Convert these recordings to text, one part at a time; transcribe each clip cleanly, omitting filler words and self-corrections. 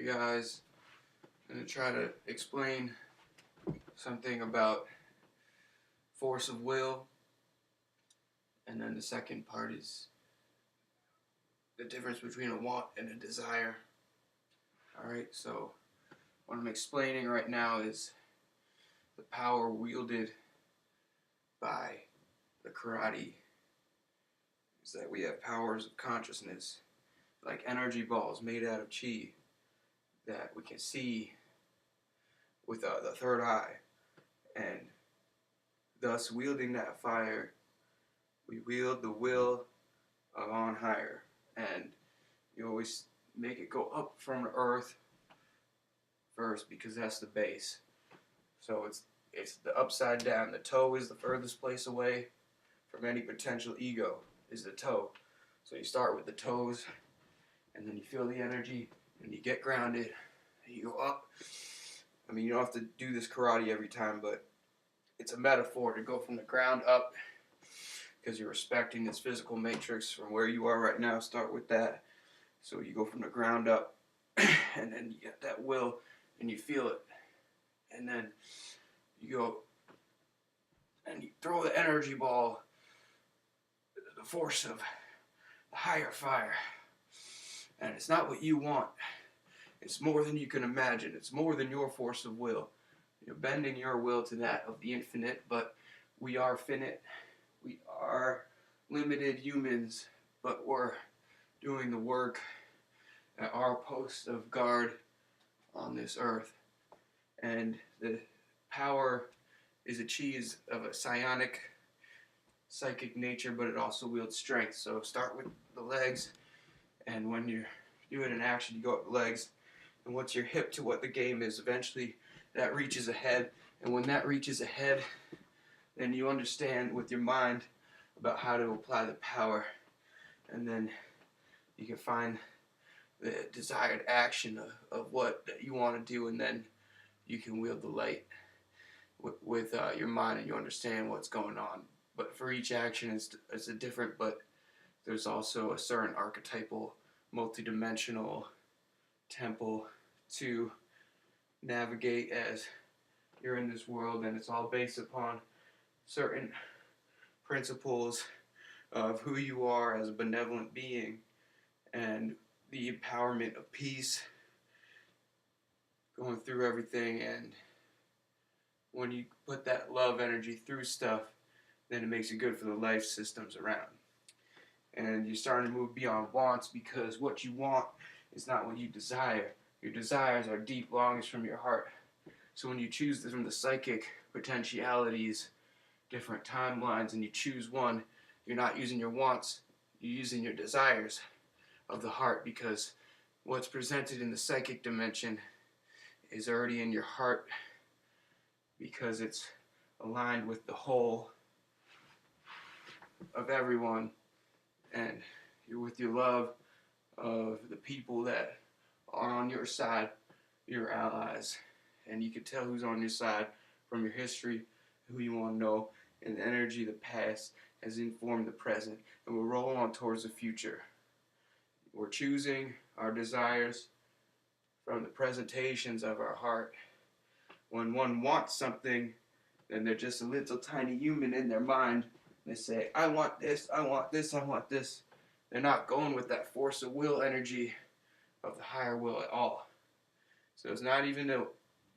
Hey guys, I'm going to try to explain something about force of will, and then the second part is the difference between a want and a desire. Alright, so what I'm explaining right now is the power wielded by the karate is that we have powers of consciousness, like energy balls made out of chi, that we can see with the third eye, and thus wielding that fire, we wield the will of on higher, and you always make it go up from the earth first because that's the base. So it's the upside down. The toe is the furthest place away from any potential ego, is the toe. So you start with the toes, and then you feel the energy, and you get grounded, and you go up. I mean, you don't have to do this karate every time, but it's a metaphor to go from the ground up because you're respecting this physical matrix from where you are right now. Start with that. So you go from the ground up, and then you get that will, and you feel it. And then you go and you throw the energy ball, the force of the higher fire. And it's not what you want. It's more than you can imagine. It's more than your force of will. You're bending your will to that of the infinite, but we are finite. We are limited humans, but we're doing the work at our post of guard on this earth. And the power is a cheese of a psionic, psychic nature, but it also wields strength. So start with the legs, and when you're doing an action, you go up the legs, and once you're hip to what the game is, eventually that reaches ahead, and when that reaches ahead, then you understand with your mind about how to apply the power, and then you can find the desired action of what you want to do, and then you can wield the light with your mind, and you understand what's going on. But for each action, it's a different, but there's also a certain archetypal, multidimensional temple to navigate as you're in this world, and it's all based upon certain principles of who you are as a benevolent being and the empowerment of peace going through everything. And when you put that love energy through stuff, then it makes it good for the life systems around. And you're starting to move beyond wants, because what you want is not what you desire. Your desires are deep longings from your heart. So when you choose from the psychic potentialities, different timelines, and you choose one, you're not using your wants, you're using your desires of the heart, because what's presented in the psychic dimension is already in your heart, because it's aligned with the whole of everyone, and you're with your love of the people that are on your side, your allies, and you can tell who's on your side from your history, who you want to know, and the energy of the past has informed the present, and we're rolling on towards the future. We're choosing our desires from the presentations of our heart. When one wants something, then they're just a little tiny human in their mind. They say, I want this, I want this, I want this. They're not going with that force of will energy of the higher will at all. So it's not even a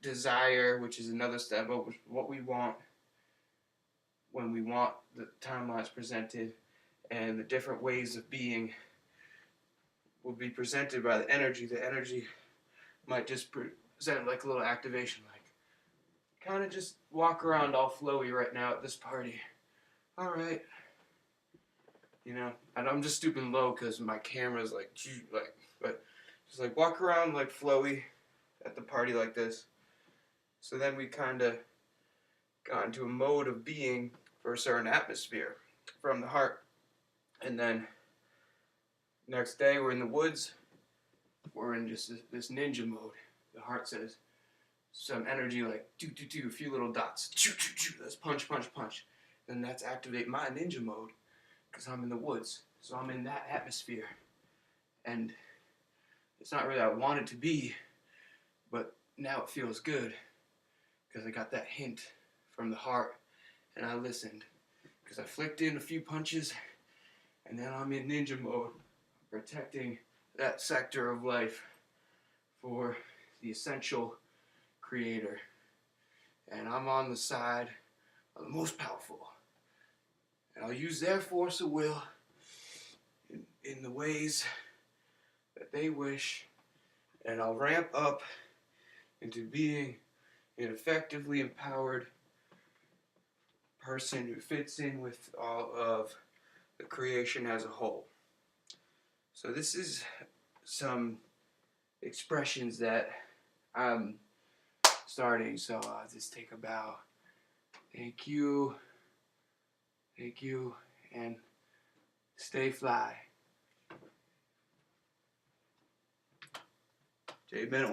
desire, which is another step of what we want when we want the timelines presented, and the different ways of being will be presented by the energy. The energy might just present like a little activation, like kind of just walk around all flowy right now at this party. All right, you know, and I'm just stooping low because my camera's like, but just like walk around like flowy at the party like this. So then we kind of got into a mode of being for a certain atmosphere from the heart, and then next day we're in the woods. We're in just this ninja mode. The heart says some energy like do, a few little dots. Let's punch, punch, punch. Then that's activate my ninja mode because I'm in the woods. So I'm in that atmosphere. And it's not really I want it to be, but now it feels good because I got that hint from the heart and I listened, because I flicked in a few punches and then I'm in ninja mode, protecting that sector of life for the essential creator. And I'm on the side of the most powerful. And I'll use their force of will in the ways that they wish. And I'll ramp up into being an effectively empowered person who fits in with all of the creation as a whole. So this is some expressions that I'm starting. So I'll just take a bow. Thank you, and stay fly. Jay Bennett.